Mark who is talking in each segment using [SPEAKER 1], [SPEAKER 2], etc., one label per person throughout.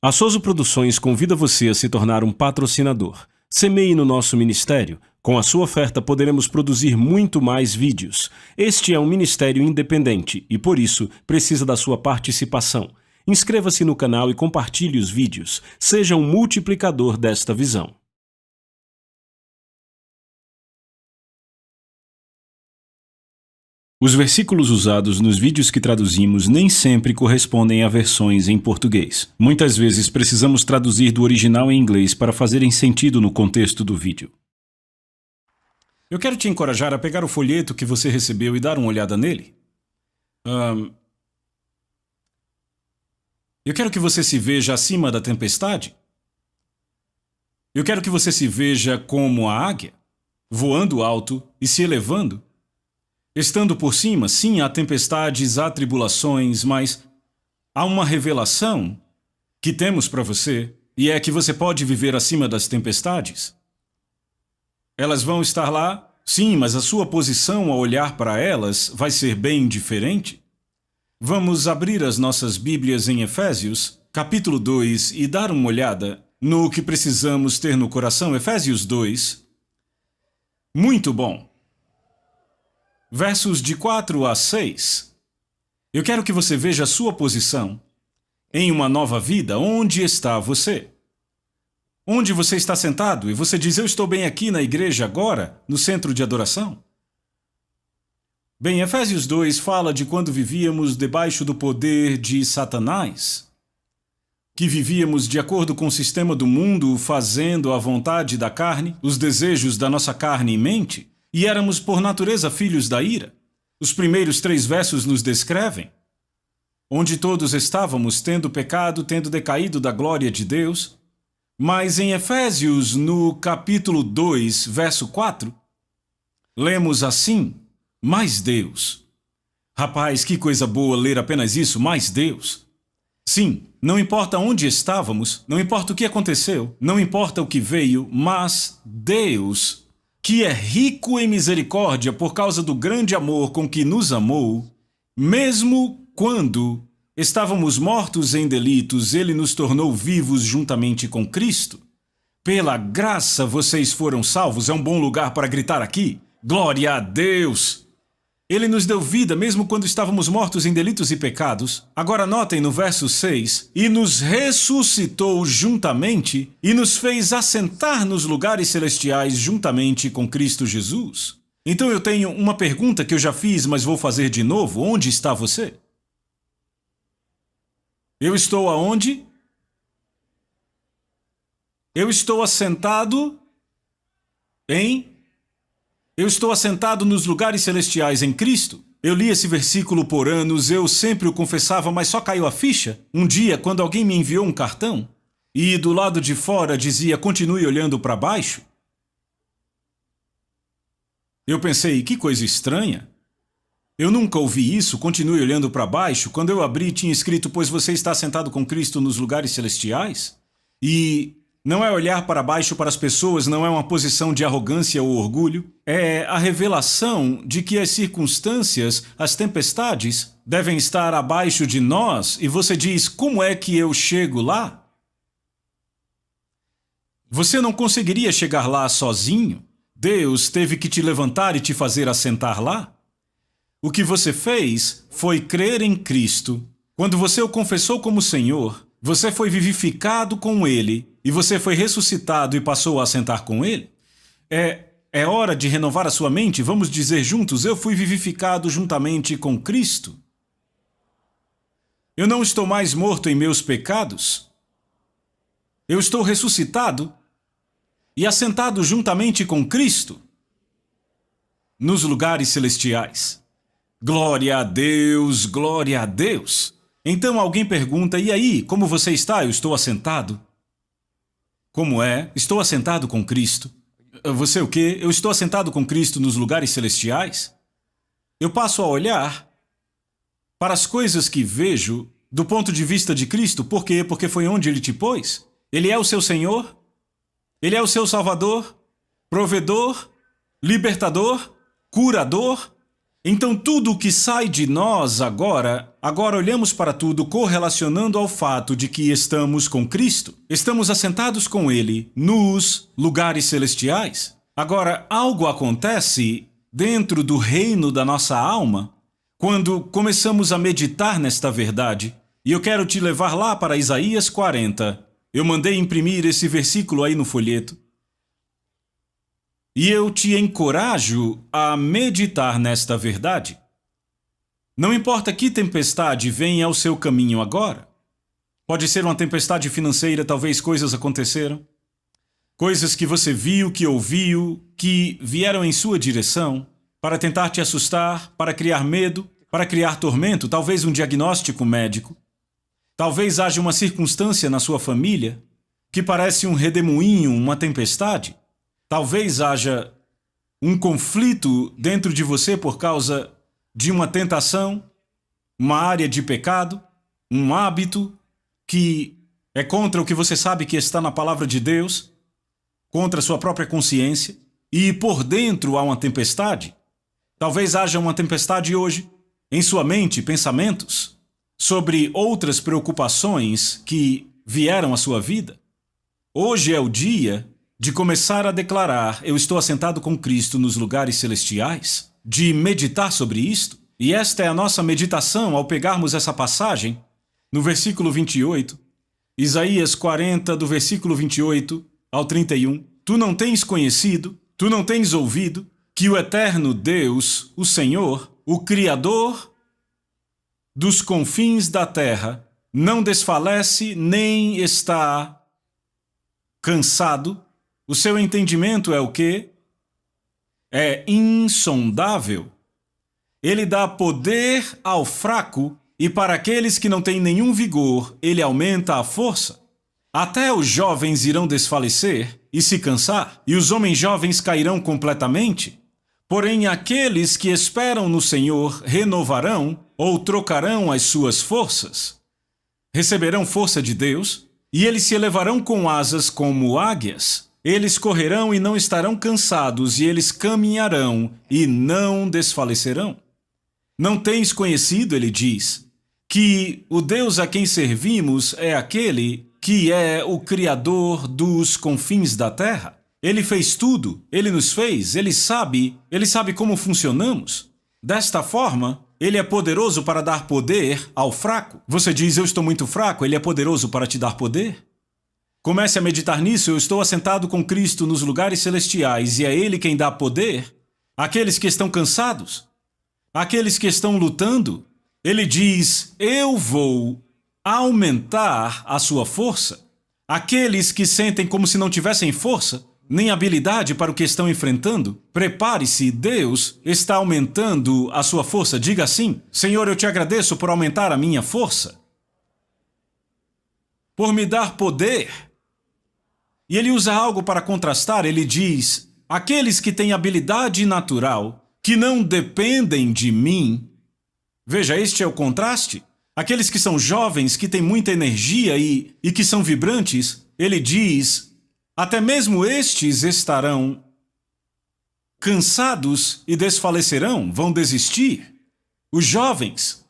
[SPEAKER 1] A Souza Produções convida você a se tornar um patrocinador. Semeie no nosso ministério. Com a sua oferta poderemos produzir muito mais vídeos. Este é um ministério independente e, por isso, precisa da sua participação. Inscreva-se no canal e compartilhe os vídeos. Seja um multiplicador desta visão. Os versículos usados nos vídeos que traduzimos nem sempre correspondem a versões em português. Muitas vezes precisamos traduzir do original em inglês para fazerem sentido no contexto do vídeo. Eu quero te encorajar a pegar o folheto que você recebeu e dar uma olhada nele. Eu quero que você se veja acima da tempestade. Eu quero que você se veja como a águia, voando alto e se elevando. Estando por cima, sim, há tempestades, há tribulações, mas há uma revelação que temos para você, e é que você pode viver acima das tempestades. Elas vão estar lá, sim, mas a sua posição ao olhar para elas vai ser bem diferente. Vamos abrir as nossas Bíblias em Efésios, capítulo 2, e dar uma olhada no que precisamos ter no coração. Efésios 2. Muito bom. Versos de 4 a 6. Eu quero que você veja a sua posição em uma nova vida. Onde está você? Onde você está sentado e você diz, eu estou bem aqui na igreja agora, no centro de adoração? Bem, Efésios 2 fala de quando vivíamos debaixo do poder de Satanás, que vivíamos de acordo com o sistema do mundo, fazendo a vontade da carne, os desejos da nossa carne em mente, e éramos por natureza filhos da ira. Os primeiros 3 versos nos descrevem onde todos estávamos tendo pecado, tendo decaído da glória de Deus. Mas em Efésios, no capítulo 2, verso 4, lemos assim, mais Deus. Rapaz, que coisa boa ler apenas isso, mais Deus. Sim, não importa onde estávamos, não importa o que aconteceu, não importa o que veio, mas Deus, que é rico em misericórdia por causa do grande amor com que nos amou, mesmo quando estávamos mortos em delitos, Ele nos tornou vivos juntamente com Cristo. Pela graça vocês foram salvos. É um bom lugar para gritar aqui. Glória a Deus! Ele nos deu vida mesmo quando estávamos mortos em delitos e pecados. Agora notem no verso 6, e nos ressuscitou juntamente e nos fez assentar nos lugares celestiais juntamente com Cristo Jesus. Então eu tenho uma pergunta que eu já fiz, mas vou fazer de novo. Onde está você? Eu estou aonde? Eu estou assentado Eu estou assentado nos lugares celestiais em Cristo. Eu li esse versículo por anos, eu sempre o confessava, mas só caiu a ficha. Um dia, quando alguém me enviou um cartão, e do lado de fora dizia, continue olhando para baixo. Eu pensei, que coisa estranha. Eu nunca ouvi isso, continue olhando para baixo. Quando eu abri, tinha escrito, pois você está sentado com Cristo nos lugares celestiais. E não é olhar para baixo para as pessoas, não é uma posição de arrogância ou orgulho. É a revelação de que as circunstâncias, as tempestades, devem estar abaixo de nós. E você diz, como é que eu chego lá? Você não conseguiria chegar lá sozinho. Deus teve que te levantar e te fazer assentar lá. O que você fez foi crer em Cristo. Quando você o confessou como Senhor, você foi vivificado com Ele e você foi ressuscitado e passou a assentar com Ele. É hora de renovar a sua mente. Vamos dizer juntos, eu fui vivificado juntamente com Cristo. Eu não estou mais morto em meus pecados. Eu estou ressuscitado e assentado juntamente com Cristo nos lugares celestiais. Glória a Deus, glória a Deus. Então alguém pergunta, e aí, como você está? Eu estou assentado. Como é? Estou assentado com Cristo. Você o quê? Eu estou assentado com Cristo nos lugares celestiais? Eu passo a olhar para as coisas que vejo do ponto de vista de Cristo. Por quê? Porque foi onde Ele te pôs. Ele é o seu Senhor. Ele é o seu Salvador, provedor, libertador, curador. Então tudo o que sai de nós agora olhamos para tudo correlacionando ao fato de que estamos com Cristo. Estamos assentados com Ele nos lugares celestiais. Agora, algo acontece dentro do reino da nossa alma quando começamos a meditar nesta verdade. E eu quero te levar lá para Isaías 40. Eu mandei imprimir esse versículo aí no folheto. E eu te encorajo a meditar nesta verdade. Não importa que tempestade venha ao seu caminho agora. Pode ser uma tempestade financeira, talvez coisas aconteceram. Coisas que você viu, que ouviu, que vieram em sua direção para tentar te assustar, para criar medo, para criar tormento, talvez um diagnóstico médico. Talvez haja uma circunstância na sua família que parece um redemoinho, uma tempestade. Talvez haja um conflito dentro de você por causa de uma tentação, uma área de pecado, um hábito que é contra o que você sabe que está na palavra de Deus, contra a sua própria consciência, e por dentro há uma tempestade. Talvez haja uma tempestade hoje em sua mente, pensamentos sobre outras preocupações que vieram à sua vida. Hoje é o dia de começar a declarar: eu estou assentado com Cristo nos lugares celestiais, de meditar sobre isto. E esta é a nossa meditação ao pegarmos essa passagem no versículo 28, Isaías 40, do versículo 28 ao 31. Tu não tens conhecido, tu não tens ouvido, que o eterno Deus, o Senhor, o Criador dos confins da terra, não desfalece nem está cansado. O seu entendimento é o quê? É insondável. Ele dá poder ao fraco, e para aqueles que não têm nenhum vigor, ele aumenta a força. Até os jovens irão desfalecer e se cansar, e os homens jovens cairão completamente. Porém, aqueles que esperam no Senhor renovarão ou trocarão as suas forças. Receberão força de Deus, e eles se elevarão com asas como águias. Eles correrão e não estarão cansados, e eles caminharão e não desfalecerão. Não tens conhecido, ele diz, que o Deus a quem servimos é aquele que é o Criador dos confins da terra? Ele fez tudo, ele nos fez, ele sabe como funcionamos. Desta forma, ele é poderoso para dar poder ao fraco. Você diz: eu estou muito fraco, ele é poderoso para te dar poder? Comece a meditar nisso. Eu estou assentado com Cristo nos lugares celestiais e é Ele quem dá poder àqueles que estão cansados, àqueles que estão lutando. Ele diz: eu vou aumentar a sua força. Aqueles que sentem como se não tivessem força, nem habilidade para o que estão enfrentando, prepare-se, Deus está aumentando a sua força. Diga assim: Senhor, eu te agradeço por aumentar a minha força, por me dar poder. E ele usa algo para contrastar. Ele diz: aqueles que têm habilidade natural, que não dependem de mim. Veja, este é o contraste. Aqueles que são jovens, que têm muita energia e que são vibrantes, ele diz: até mesmo estes estarão cansados e desfalecerão, vão desistir. Os jovens,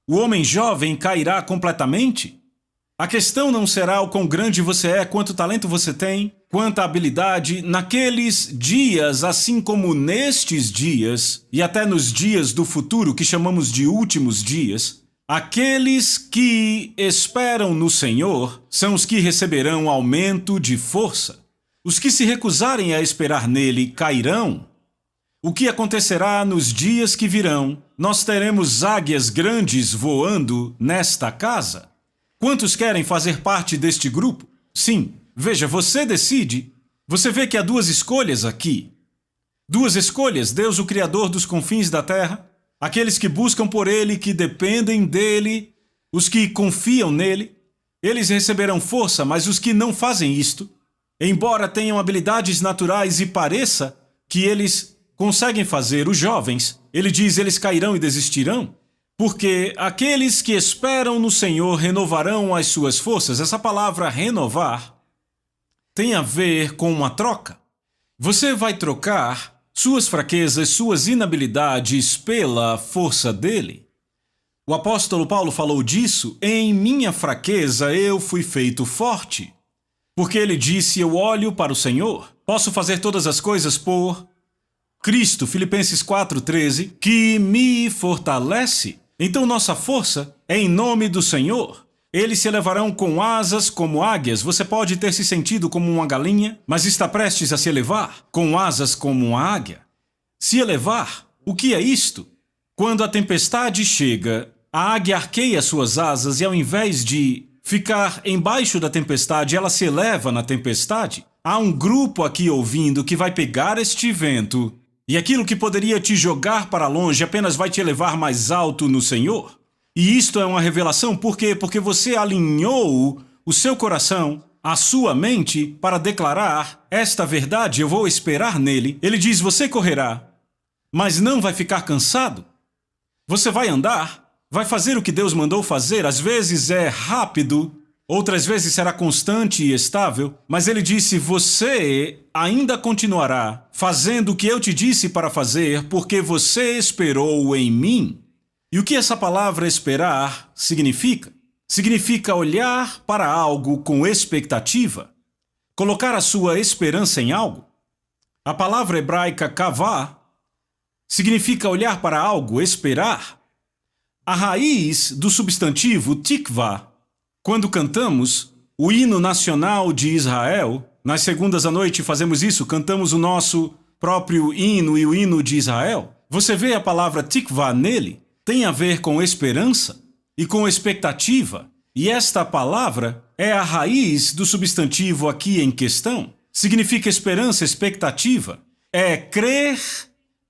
[SPEAKER 1] o homem jovem cairá completamente. A questão não será o quão grande você é, quanto talento você tem, quanta habilidade. Naqueles dias, assim como nestes dias, e até nos dias do futuro, que chamamos de últimos dias, aqueles que esperam no Senhor são os que receberão aumento de força. Os que se recusarem a esperar nele cairão. O que acontecerá nos dias que virão? Nós teremos águias grandes voando nesta casa. Quantos querem fazer parte deste grupo? Sim, veja, você decide. Você vê que há duas escolhas aqui. Duas escolhas: Deus, o Criador dos confins da terra, aqueles que buscam por Ele, que dependem dEle, os que confiam nele, eles receberão força, mas os que não fazem isto, embora tenham habilidades naturais e pareça que eles conseguem fazer, os jovens, ele diz, eles cairão e desistirão. Porque aqueles que esperam no Senhor renovarão as suas forças. Essa palavra renovar tem a ver com uma troca. Você vai trocar suas fraquezas, suas inabilidades pela força dele. O apóstolo Paulo falou disso: em minha fraqueza eu fui feito forte. Porque ele disse: eu olho para o Senhor. Posso fazer todas as coisas por Cristo, Filipenses 4,13, que me fortalece. Então nossa força é em nome do Senhor. Eles se elevarão com asas como águias. Você pode ter se sentido como uma galinha, mas está prestes a se elevar com asas como uma águia. Se elevar, o que é isto? Quando a tempestade chega, a águia arqueia suas asas e ao invés de ficar embaixo da tempestade, ela se eleva na tempestade. Há um grupo aqui ouvindo que vai pegar este vento e aquilo que poderia te jogar para longe apenas vai te elevar mais alto no Senhor. E isto é uma revelação, por quê? Porque você alinhou o seu coração, a sua mente, para declarar esta verdade: eu vou esperar nele. Ele diz: você correrá, mas não vai ficar cansado. Você vai andar, vai fazer o que Deus mandou fazer. Às vezes é rápido, outras vezes será constante e estável, mas ele disse: você ainda continuará fazendo o que eu te disse para fazer, porque você esperou em mim. E o que essa palavra esperar significa? Significa olhar para algo com expectativa, colocar a sua esperança em algo. A palavra hebraica kavá significa olhar para algo, esperar. A raiz do substantivo tikvá, quando cantamos o hino nacional de Israel, nas segundas à noite fazemos isso, cantamos o nosso próprio hino e o hino de Israel. Você vê a palavra tikvá nele? Tem a ver com esperança e com expectativa. E esta palavra é a raiz do substantivo aqui em questão. Significa esperança, expectativa. É crer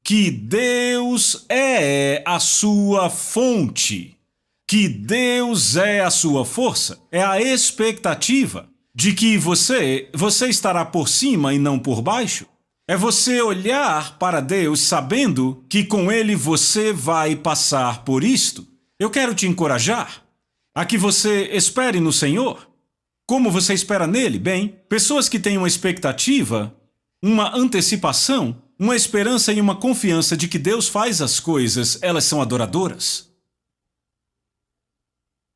[SPEAKER 1] que Deus é a sua fonte, que Deus é a sua força. É a expectativa de que você estará por cima e não por baixo. É você olhar para Deus sabendo que com Ele você vai passar por isto. Eu quero te encorajar a que você espere no Senhor. Como você espera nele? Bem, pessoas que têm uma expectativa, uma antecipação, uma esperança e uma confiança de que Deus faz as coisas, elas são adoradoras.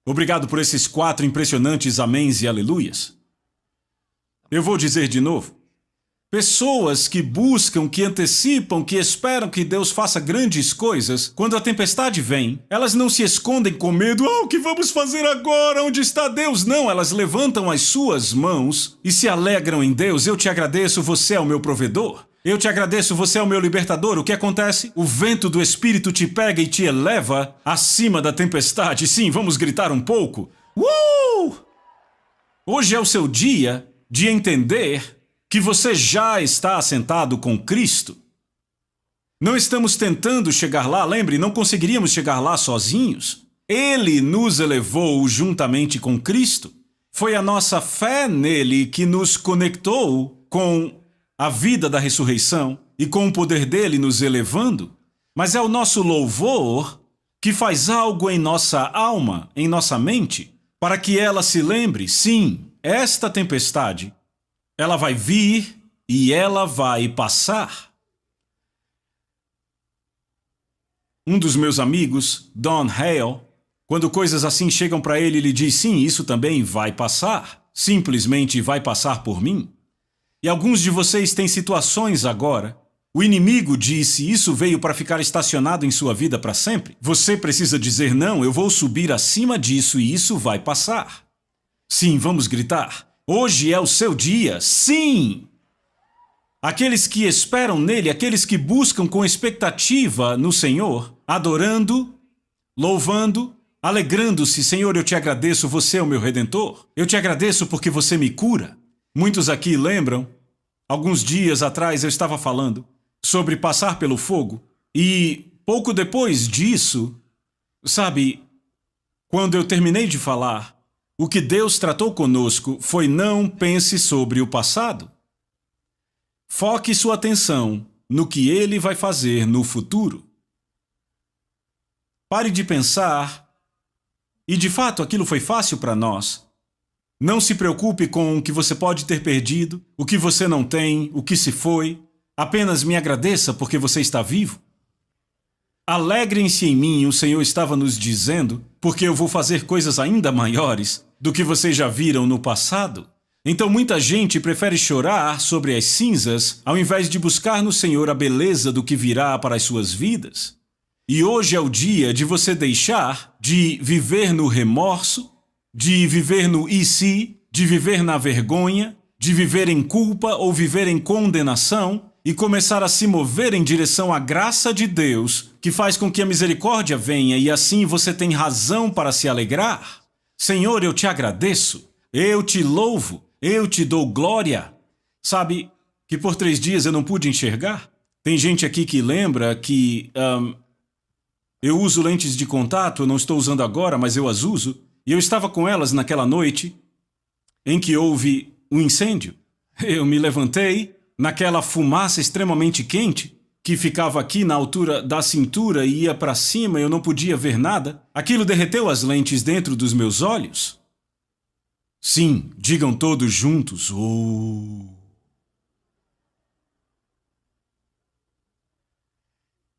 [SPEAKER 1] Obrigado por esses 4 impressionantes améns e aleluias. Eu vou dizer de novo. Pessoas que buscam, que antecipam, que esperam que Deus faça grandes coisas, quando a tempestade vem, elas não se escondem com medo. O que vamos fazer agora? Onde está Deus? Não, elas levantam as suas mãos e se alegram em Deus. Eu te agradeço, você é o meu provedor. Eu te agradeço, você é o meu libertador. O que acontece? O vento do Espírito te pega e te eleva acima da tempestade. Sim, vamos gritar um pouco. Hoje é o seu dia de entender que você já está assentado com Cristo. Não estamos tentando chegar lá, lembre, não conseguiríamos chegar lá sozinhos. Ele nos elevou juntamente com Cristo. Foi a nossa fé nele que nos conectou com a vida da ressurreição e com o poder dele nos elevando. Mas é o nosso louvor que faz algo em nossa alma, em nossa mente, para que ela se lembre, sim, esta tempestade, ela vai vir e ela vai passar. Um dos meus amigos, Don Hale, quando coisas assim chegam para ele, ele diz: sim, isso também vai passar. Simplesmente vai passar por mim. E alguns de vocês têm situações agora. O inimigo disse: isso veio para ficar estacionado em sua vida para sempre. Você precisa dizer: não, eu vou subir acima disso e isso vai passar. Sim, vamos gritar. Hoje é o seu dia, sim! Aqueles que esperam nele, aqueles que buscam com expectativa no Senhor, adorando, louvando, alegrando-se. Senhor, eu te agradeço, você é o meu Redentor. Eu te agradeço porque você me cura. Muitos aqui lembram, alguns dias atrás eu estava falando sobre passar pelo fogo e pouco depois disso, sabe, quando eu terminei de falar, o que Deus tratou conosco foi: não pense sobre o passado. Foque sua atenção no que Ele vai fazer no futuro. Pare de pensar, e de fato aquilo foi fácil para nós. Não se preocupe com o que você pode ter perdido, o que você não tem, o que se foi. Apenas me agradeça porque você está vivo. Alegrem-se em mim, o Senhor estava nos dizendo, porque eu vou fazer coisas ainda maiores do que vocês já viram no passado. Então muita gente prefere chorar sobre as cinzas ao invés de buscar no Senhor a beleza do que virá para as suas vidas. E hoje é o dia de você deixar de viver no remorso, de viver no e se, de viver na vergonha, de viver em culpa ou viver em condenação e começar a se mover em direção à graça de Deus, que faz com que a misericórdia venha e assim você tem razão para se alegrar. Senhor, eu te agradeço, eu te louvo, eu te dou glória. Sabe que por 3 dias eu não pude enxergar? Tem gente aqui que lembra que eu uso lentes de contato, eu não estou usando agora, mas eu as uso. E eu estava com elas naquela noite em que houve um incêndio. Eu me levantei naquela fumaça extremamente quente que ficava aqui na altura da cintura e ia para cima, eu não podia ver nada. Aquilo derreteu as lentes dentro dos meus olhos. Sim, digam todos juntos. Oh.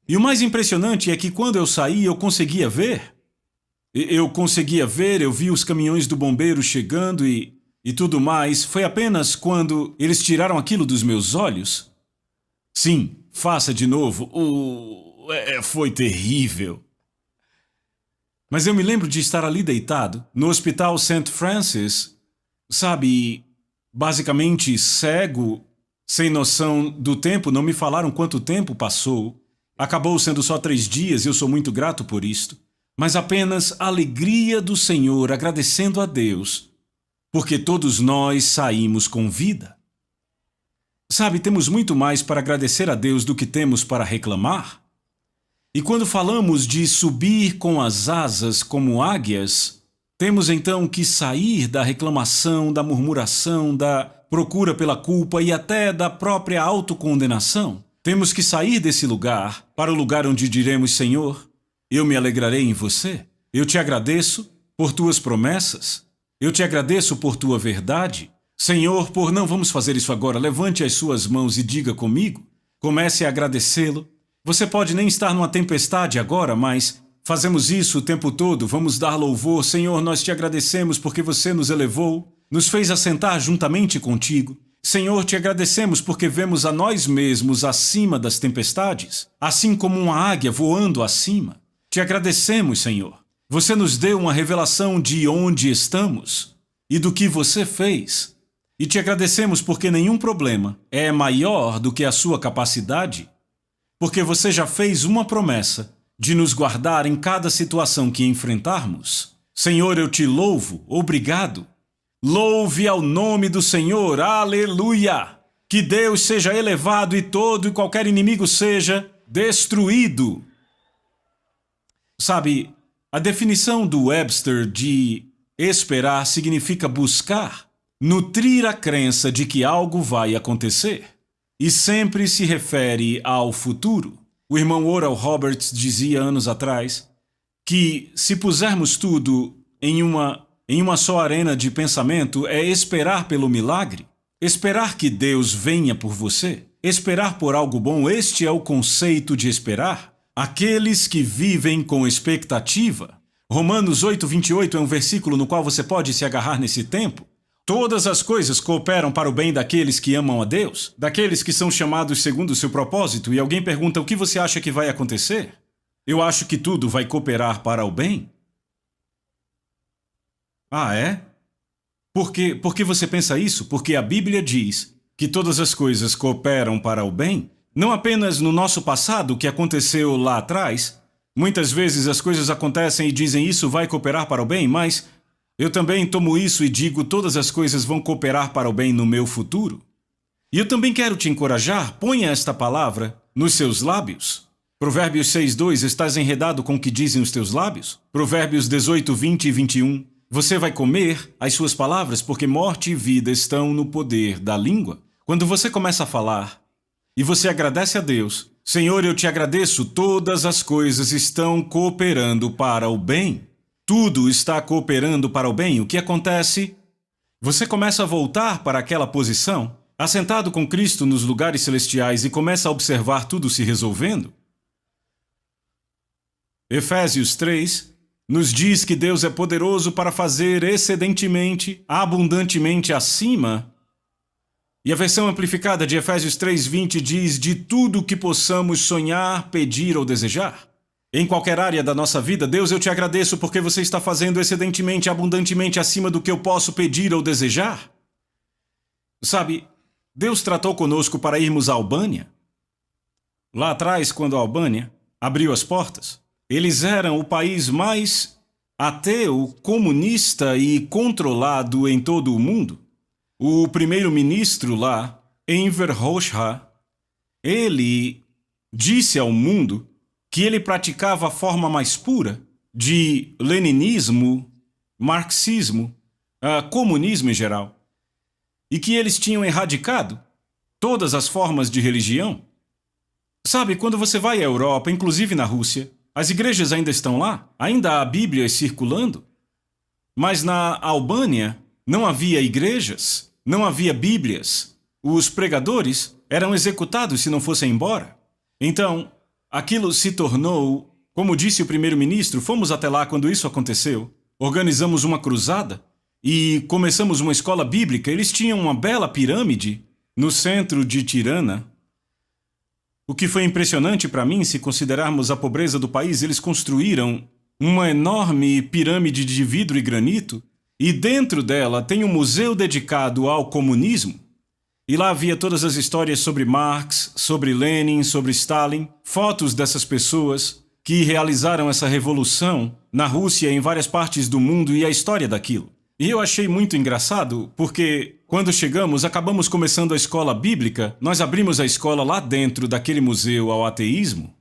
[SPEAKER 1] E o mais impressionante é que quando eu saí, eu conseguia ver. Eu vi os caminhões do bombeiro chegando e tudo mais. Foi apenas quando eles tiraram aquilo dos meus olhos. Sim, faça de novo. Foi terrível. Mas eu me lembro de estar ali deitado, no Hospital St. Francis, sabe, basicamente cego, sem noção do tempo, não me falaram quanto tempo passou. Acabou sendo só 3 dias e eu sou muito grato por isto. Mas apenas a alegria do Senhor, agradecendo a Deus, porque todos nós saímos com vida. Sabe, temos muito mais para agradecer a Deus do que temos para reclamar. E quando falamos de subir com as asas como águias, temos então que sair da reclamação, da murmuração, da procura pela culpa e até da própria autocondenação. Temos que sair desse lugar para o lugar onde diremos: Senhor, eu me alegrarei em você. Eu te agradeço por tuas promessas. Eu te agradeço por tua verdade. Senhor, não vamos fazer isso agora. Levante as suas mãos e diga comigo. Comece a agradecê-lo. Você pode nem estar numa tempestade agora, mas fazemos isso o tempo todo. Vamos dar louvor. Senhor, nós te agradecemos porque você nos elevou, nos fez assentar juntamente contigo. Senhor, te agradecemos porque vemos a nós mesmos acima das tempestades, assim como uma águia voando acima. Te agradecemos, Senhor. Você nos deu uma revelação de onde estamos e do que você fez. E te agradecemos porque nenhum problema é maior do que a sua capacidade, porque você já fez uma promessa de nos guardar em cada situação que enfrentarmos. Senhor, eu te louvo, obrigado. Louve ao nome do Senhor, aleluia! Que Deus seja elevado e todo e qualquer inimigo seja destruído. Sabe, a definição do Webster de esperar significa buscar, nutrir a crença de que algo vai acontecer. E sempre se refere ao futuro. O irmão Oral Roberts dizia anos atrás que se pusermos tudo em uma só arena de pensamento é esperar pelo milagre, esperar que Deus venha por você, esperar por algo bom. Este é o conceito de esperar. Aqueles que vivem com expectativa. Romanos 8:28 é um versículo no qual você pode se agarrar nesse tempo. Todas as coisas cooperam para o bem daqueles que amam a Deus, daqueles que são chamados segundo o seu propósito. E alguém pergunta: o que você acha que vai acontecer? Eu acho que tudo vai cooperar para o bem. Ah, é? Por que você pensa isso? Porque a Bíblia diz que todas as coisas cooperam para o bem. Não apenas no nosso passado, o que aconteceu lá atrás. Muitas vezes as coisas acontecem e dizem: isso vai cooperar para o bem, mas eu também tomo isso e digo: todas as coisas vão cooperar para o bem no meu futuro. E eu também quero te encorajar, ponha esta palavra nos seus lábios. Provérbios 6:2, estás enredado com o que dizem os teus lábios? Provérbios 18:20 e 21, você vai comer as suas palavras, porque morte e vida estão no poder da língua. Quando você começa a falar e você agradece a Deus: Senhor, eu te agradeço, todas as coisas estão cooperando para o bem. Tudo está cooperando para o bem. O que acontece? Você começa a voltar para aquela posição assentado com Cristo nos lugares celestiais e começa a observar tudo se resolvendo? Efésios 3 nos diz que Deus é poderoso para fazer excedentemente, abundantemente acima. E a versão amplificada de Efésios 3:20 diz de tudo que possamos sonhar, pedir ou desejar. Em qualquer área da nossa vida, Deus, eu te agradeço porque você está fazendo excedentemente, abundantemente acima do que eu posso pedir ou desejar. Sabe, Deus tratou conosco para irmos à Albânia. Lá atrás, quando a Albânia abriu as portas, eles eram o país mais ateu, comunista e controlado em todo o mundo. O primeiro-ministro lá, Enver Hoxha, ele disse ao mundo que ele praticava a forma mais pura de leninismo, marxismo, comunismo em geral, e que eles tinham erradicado todas as formas de religião. Sabe, quando você vai à Europa, inclusive na Rússia, as igrejas ainda estão lá, ainda há Bíblias circulando, mas na Albânia não havia igrejas, não havia Bíblias. Os pregadores eram executados se não fossem embora. Então, aquilo se tornou, como disse o primeiro-ministro, fomos até lá quando isso aconteceu, organizamos uma cruzada e começamos uma escola bíblica. Eles tinham uma bela pirâmide no centro de Tirana. O que foi impressionante para mim, se considerarmos a pobreza do país, eles construíram uma enorme pirâmide de vidro e granito e dentro dela tem um museu dedicado ao comunismo. E lá havia todas as histórias sobre Marx, sobre Lenin, sobre Stalin, fotos dessas pessoas que realizaram essa revolução na Rússia e em várias partes do mundo e a história daquilo. E eu achei muito engraçado porque quando chegamos, acabamos começando a escola bíblica, nós abrimos a escola lá dentro daquele museu ao ateísmo.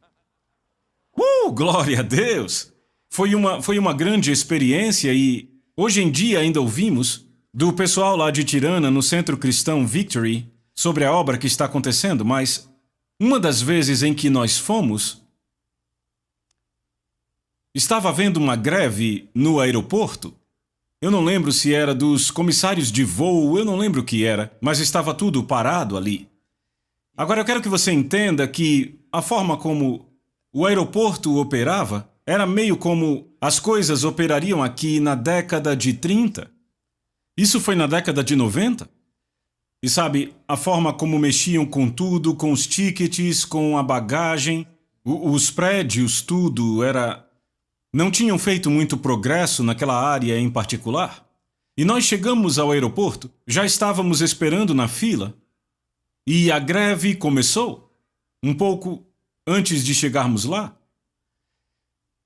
[SPEAKER 1] Glória a Deus! Foi uma grande experiência e hoje em dia ainda ouvimos do pessoal lá de Tirana, no Centro Cristão Victory, sobre a obra que está acontecendo, mas uma das vezes em que nós fomos, estava havendo uma greve no aeroporto. Eu não lembro se era dos comissários de voo, eu não lembro o que era, mas estava tudo parado ali. Agora eu quero que você entenda que a forma como o aeroporto operava era meio como as coisas operariam aqui na década de 30. Isso foi na década de 90. E sabe, a forma como mexiam com tudo, com os tickets, com a bagagem, os prédios, tudo era... Não tinham feito muito progresso naquela área em particular. E nós chegamos ao aeroporto, já estávamos esperando na fila, e a greve começou, um pouco antes de chegarmos lá.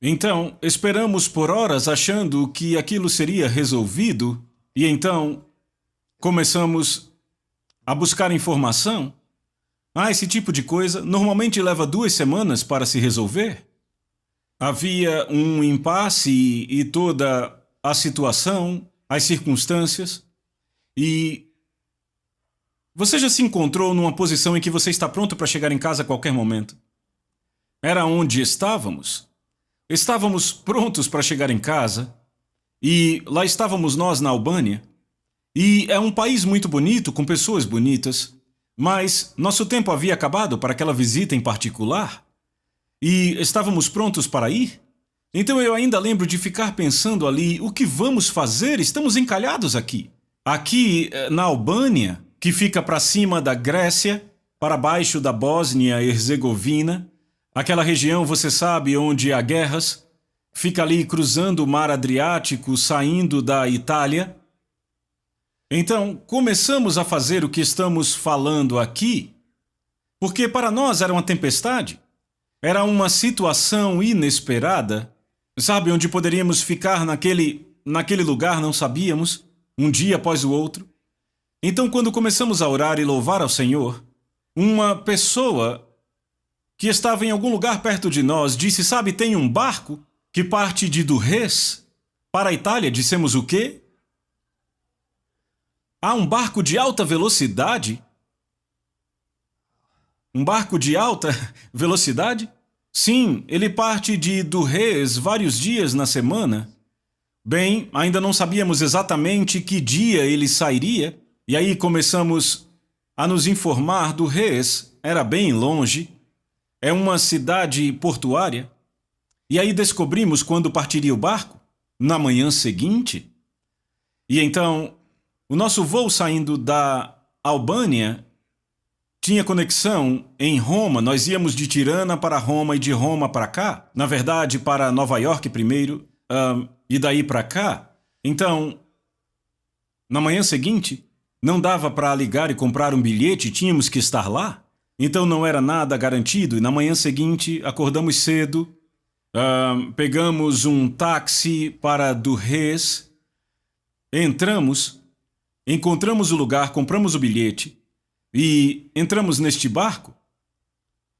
[SPEAKER 1] Então, esperamos por horas achando que aquilo seria resolvido, e então começamos a buscar informação. Esse tipo de coisa normalmente leva 2 semanas para se resolver. Havia um impasse e toda a situação, as circunstâncias, e você já se encontrou numa posição em que você está pronto para chegar em casa a qualquer momento. Era onde estávamos. Estávamos prontos para chegar em casa, e lá estávamos nós na Albânia, e é um país muito bonito, com pessoas bonitas, mas nosso tempo havia acabado para aquela visita em particular. E estávamos prontos para ir? Então eu ainda lembro de ficar pensando ali, o que vamos fazer? Estamos encalhados aqui. Aqui na Albânia, que fica para cima da Grécia, para baixo da Bósnia e Herzegovina, aquela região, você sabe, onde há guerras, fica ali cruzando o mar Adriático, saindo da Itália. Então, começamos a fazer o que estamos falando aqui, porque para nós era uma tempestade. Era uma situação inesperada, sabe, onde poderíamos ficar naquele lugar, não sabíamos, um dia após o outro. Então, quando começamos a orar e louvar ao Senhor, uma pessoa que estava em algum lugar perto de nós disse, sabe, tem um barco que parte de Durrës para a Itália. Dissemos o quê? Há um barco de alta velocidade? Um barco de alta velocidade? Sim, ele parte de Durrës vários dias na semana. Bem, ainda não sabíamos exatamente que dia ele sairia, e aí começamos a nos informar do Rhes, era bem longe, é uma cidade portuária. E aí descobrimos quando partiria o barco, na manhã seguinte. E então, o nosso voo saindo da Albânia tinha conexão em Roma. Nós íamos de Tirana para Roma e de Roma para cá. Na verdade, para Nova York primeiro, e daí para cá. Então, na manhã seguinte, não dava para ligar e comprar um bilhete, tínhamos que estar lá. Então não era nada garantido. E na manhã seguinte, acordamos cedo, pegamos um táxi para Durrës, entramos, encontramos o lugar, compramos o bilhete e entramos neste barco.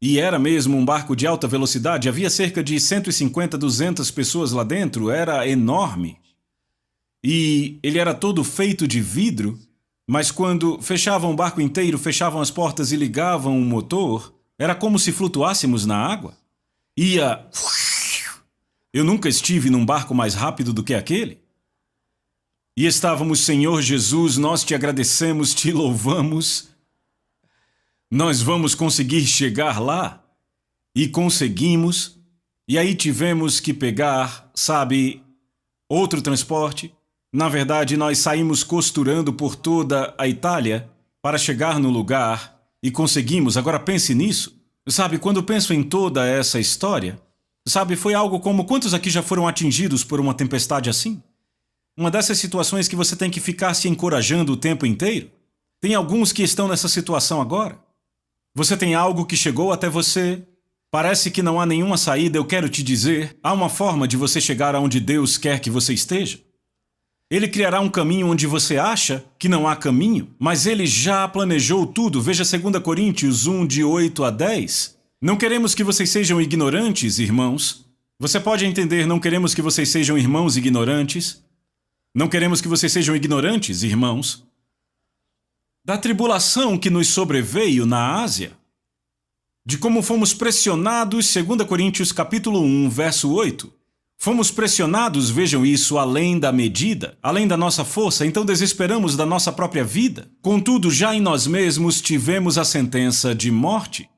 [SPEAKER 1] E era mesmo um barco de alta velocidade, havia cerca de 150, 200 pessoas lá dentro, era enorme. E ele era todo feito de vidro, mas quando fechavam o barco inteiro, fechavam as portas e ligavam o motor, era como se flutuássemos na água. Ia... Eu nunca estive num barco mais rápido do que aquele. E estávamos, Senhor Jesus, nós te agradecemos, te louvamos. Nós vamos conseguir chegar lá. E conseguimos. E aí tivemos que pegar, sabe, outro transporte. Na verdade, nós saímos costurando por toda a Itália para chegar no lugar e conseguimos. Agora pense nisso. Sabe, quando penso em toda essa história, sabe, foi algo como quantos aqui já foram atingidos por uma tempestade assim? Uma dessas situações que você tem que ficar se encorajando o tempo inteiro. Tem alguns que estão nessa situação agora. Você tem algo que chegou até você. Parece que não há nenhuma saída. Eu quero te dizer, há uma forma de você chegar aonde Deus quer que você esteja. Ele criará um caminho onde você acha que não há caminho, mas ele já planejou tudo. Veja 2 Coríntios 1, de 8 a 10. Não queremos que vocês sejam ignorantes, irmãos. Você pode entender, não queremos que vocês sejam irmãos ignorantes. Não queremos que vocês sejam ignorantes, irmãos, da tribulação que nos sobreveio na Ásia, de como fomos pressionados, 2 Coríntios capítulo 1, verso 8. Fomos pressionados, vejam isso, além da medida, além da nossa força, então desesperamos da nossa própria vida. Contudo, já em nós mesmos tivemos a sentença de morte,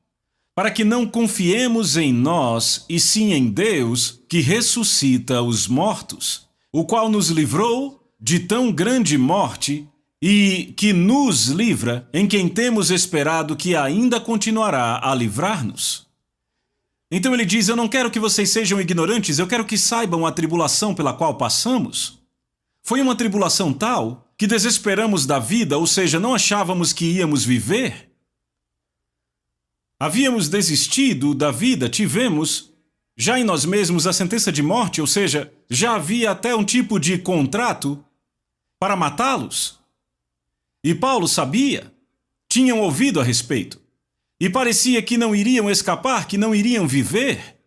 [SPEAKER 1] para que não confiemos em nós, e sim em Deus, que ressuscita os mortos, o qual nos livrou de tão grande morte e que nos livra, em quem temos esperado que ainda continuará a livrar-nos. Então ele diz, eu não quero que vocês sejam ignorantes, eu quero que saibam a tribulação pela qual passamos. Foi uma tribulação tal que desesperamos da vida, ou seja, não achávamos que íamos viver. Havíamos desistido da vida, tivemos já em nós mesmos a sentença de morte, ou seja, já havia até um tipo de contrato para matá-los. E Paulo sabia, tinham ouvido a respeito. E parecia que não iriam escapar, que não iriam viver.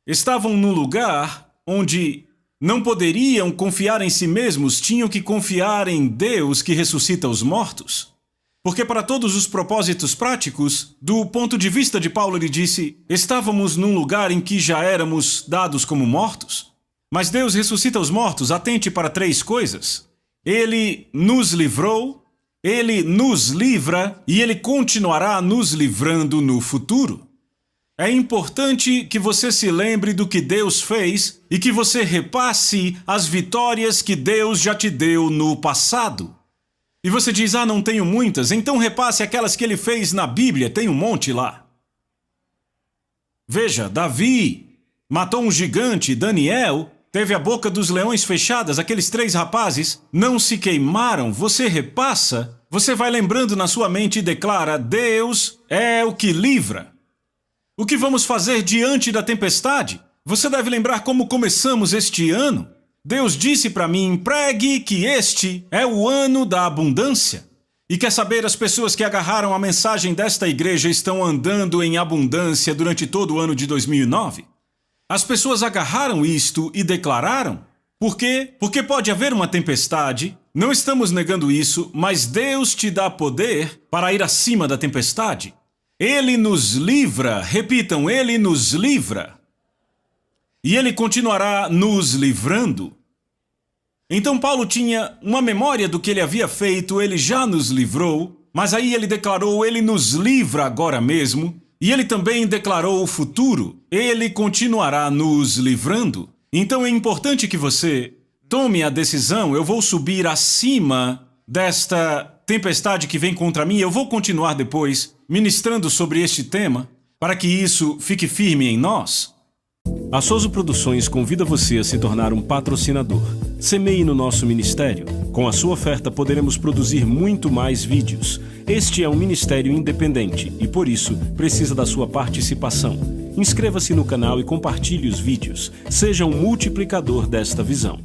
[SPEAKER 1] Estavam num lugar onde não poderiam confiar em si mesmos, tinham que confiar em Deus que ressuscita os mortos. Porque para todos os propósitos práticos, do ponto de vista de Paulo, ele disse, estávamos num lugar em que já éramos dados como mortos. Mas Deus ressuscita os mortos, atente para 3 coisas. Ele nos livrou, ele nos livra e ele continuará nos livrando no futuro. É importante que você se lembre do que Deus fez e que você repasse as vitórias que Deus já te deu no passado. E você diz, não tenho muitas, então repasse aquelas que ele fez na Bíblia, tem um monte lá. Veja, Davi matou um gigante, Daniel teve a boca dos leões fechadas, aqueles 3 rapazes não se queimaram. Você repassa, você vai lembrando na sua mente e declara, Deus é o que livra. O que vamos fazer diante da tempestade? Você deve lembrar como começamos este ano. Deus disse para mim, pregue que este é o ano da abundância. E quer saber, as pessoas que agarraram a mensagem desta igreja estão andando em abundância durante todo o ano de 2009. As pessoas agarraram isto e declararam. Por quê? Porque pode haver uma tempestade, não estamos negando isso, mas Deus te dá poder para ir acima da tempestade. Ele nos livra, repitam, Ele nos livra. E Ele continuará nos livrando. Então Paulo tinha uma memória do que ele havia feito, ele já nos livrou, Mas aí ele declarou: ele nos livra agora mesmo. E ele também declarou o futuro. Ele continuará nos livrando. Então é importante que você tome a decisão. Eu vou subir acima desta tempestade que vem contra mim. Eu vou continuar depois ministrando sobre este tema para que isso fique firme em nós. A Soso Produções convida você a se tornar um patrocinador. Semeie no nosso ministério. Com a sua oferta poderemos produzir muito mais vídeos. Este é um ministério independente e, por isso, precisa da sua participação. Inscreva-se no canal e compartilhe os vídeos. Seja um multiplicador desta visão.